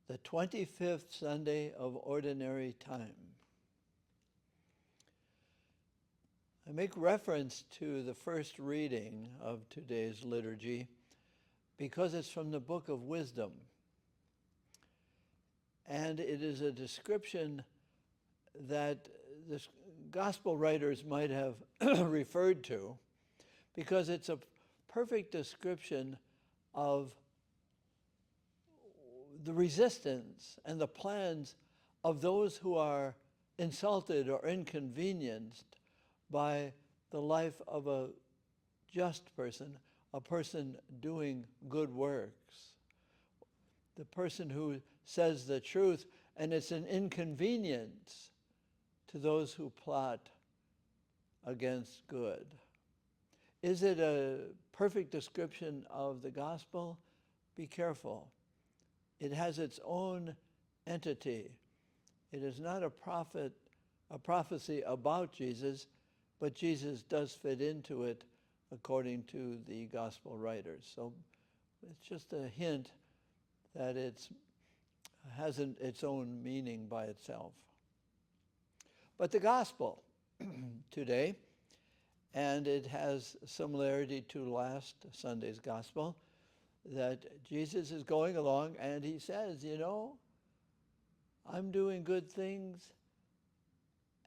the 25th Sunday of Ordinary Time. I make reference to the first reading of today's liturgy because it's from the Book of Wisdom. And it is a description that the gospel writers might have referred to because it's a perfect description of the resistance and the plans of those who are insulted or inconvenienced by the life of a just person, a person doing good works, the person who says the truth, and it's an inconvenience to those who plot against good. Is it a perfect description of the gospel? Be careful. It has its own entity. It is not a prophecy about Jesus, but Jesus does fit into it according to the gospel writers. So it's just a hint that it has its own meaning by itself. But the gospel today, and it has similarity to last Sunday's gospel, that Jesus is going along and he says, I'm doing good things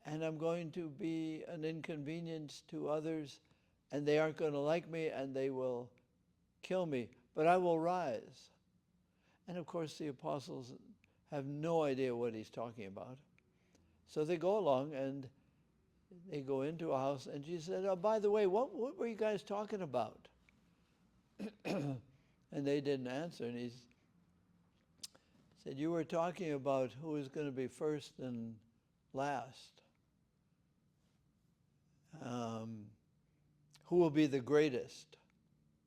and I'm going to be an inconvenience to others and they aren't going to like me and they will kill me, but I will rise. And of course the apostles have no idea what he's talking about. So they go along and they go into a house and Jesus said, oh, by the way, what were you guys talking about? And they didn't answer. And he said, you were talking about who is going to be first and last. Who will be the greatest?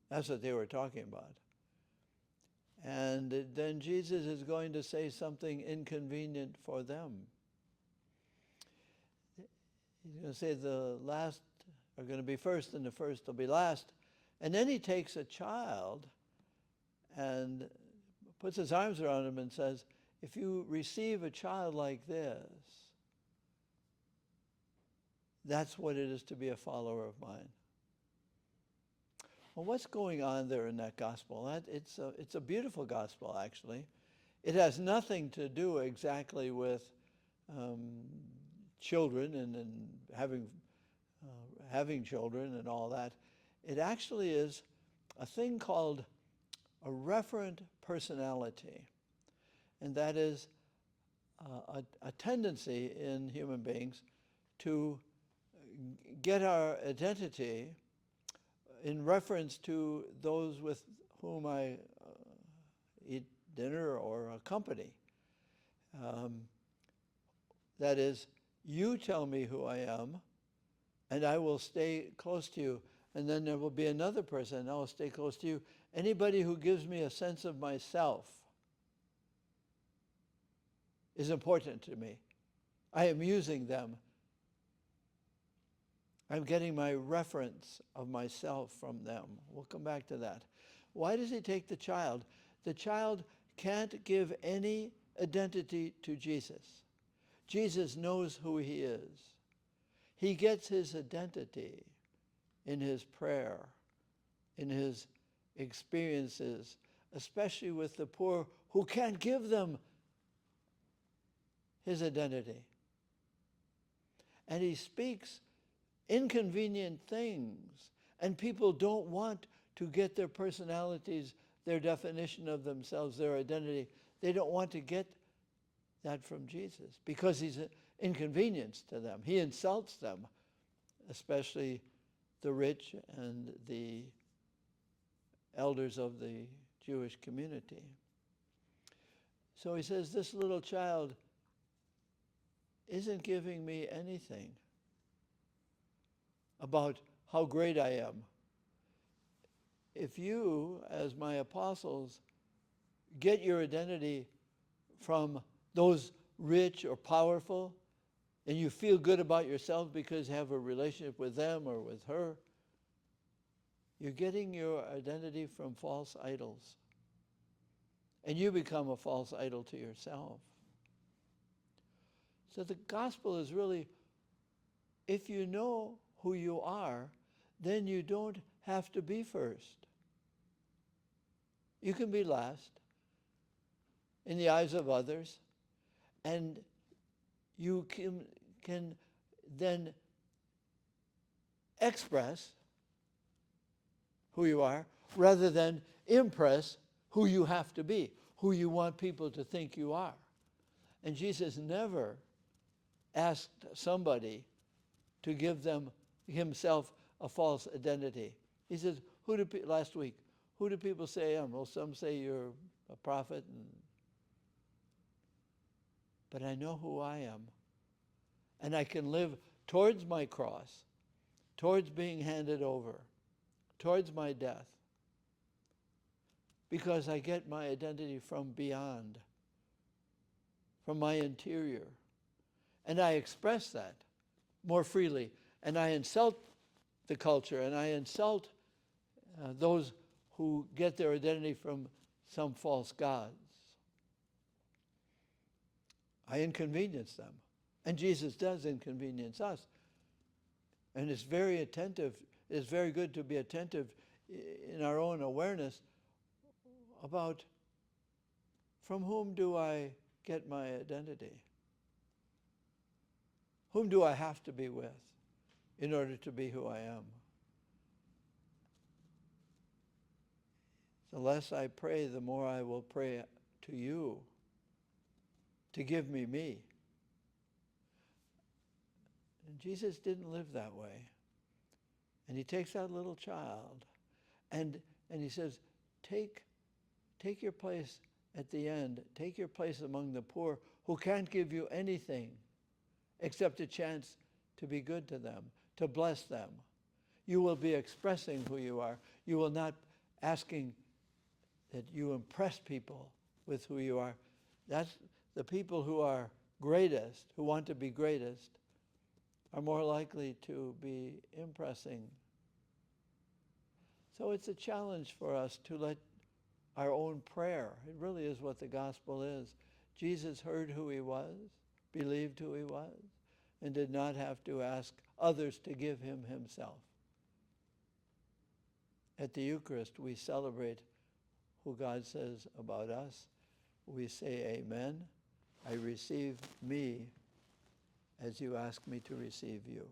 That's what they were talking about. And then Jesus is going to say something inconvenient for them. He's going to say the last are going to be first and the first will be last. And then he takes a child and puts his arms around him and says, if you receive a child like this, that's what it is to be a follower of mine. Well, what's going on there in that gospel? It's a beautiful gospel, actually. It has nothing to do exactly with children and having children and all that. It actually is a thing called a referent personality, and that is a tendency in human beings to get our identity in reference to those with whom I eat dinner or accompany. That is, you tell me who I am, and I will stay close to you. And then there will be another person, and I'll stay close to you. Anybody who gives me a sense of myself is important to me. I am using them. I'm getting my reference of myself from them. We'll come back to that. Why does he take the child? The child can't give any identity to Jesus. Jesus knows who he is. He gets his identity in his prayer, in his experiences, especially with the poor who can't give them his identity. And he speaks inconvenient things, and people don't want to get their personalities, their definition of themselves, their identity. They don't want to get that from Jesus because he's an inconvenience to them. He insults them, especially the rich and the elders of the Jewish community. So he says, this little child isn't giving me anything about how great I am. If you, as my apostles, get your identity from those rich or powerful, and you feel good about yourself because you have a relationship with them or with her, you're getting your identity from false idols. and you become a false idol to yourself. So the gospel is really, if you know who you are, then you don't have to be first. You can be last in the eyes of others, and you can then express who you are rather than impress who you have to be, who you want people to think you are. And Jesus never asked somebody to give himself a false identity. He says, last week, who do people say I am? Well, some say you're a prophet, but I know who I am. And I can live towards my cross, towards being handed over, towards my death, because I get my identity from beyond, from my interior. And I express that more freely. And I insult the culture, and I insult those who get their identity from some false gods. I inconvenience them. And Jesus does inconvenience us. And it's very good to be attentive in our own awareness about from whom do I get my identity? Whom do I have to be with in order to be who I am? The less I pray, the more I will pray to you to give me me. And Jesus didn't live that way. And he takes that little child and he says, take your place at the end. Take your place among the poor who can't give you anything except a chance to be good to them, to bless them. You will be expressing who you are. You will not asking that you impress people with who you are. That's the people who are greatest, who want to be greatest, are more likely to be impressing. So it's a challenge for us to let our own prayer, it really is what the gospel is. Jesus heard who he was, believed who he was, and did not have to ask others to give him himself. At the Eucharist, we celebrate who God says about us. We say, Amen. I receive me as you ask me to receive you.